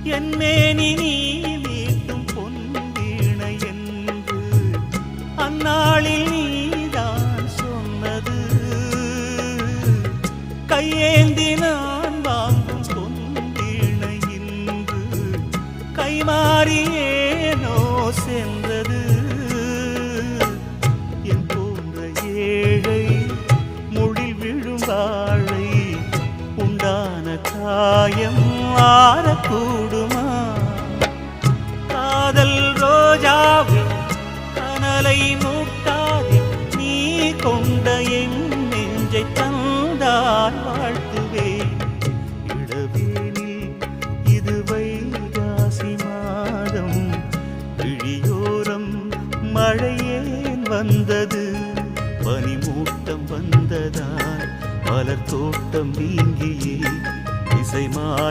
என் மேனி நீ மீட்டும் பொன் வீணை என்று அந்நாளில் நீதான் சொன்னது. கையேந்தி நான் வாங்கும் பொன் வீணை இன்று கைமாறியேனோ சென்றது. என் போன்ற ஏழை முழில் விழும் வாழை உண்டான காயம் ஆறக்கூடுமா? காதல் ரோஜாவே கனலை மூட்டாதே, நீ கொண்ட என் நெஞ்சை தந்தால் வாழ்த்துவேன். இளவேனில் இது வைகாசி மாதம், விழியோரம் மழையேன் வந்தது. பனிமூட்டம் வந்ததால் மலர் தோட்டம் நீங்கியே திசை மாறி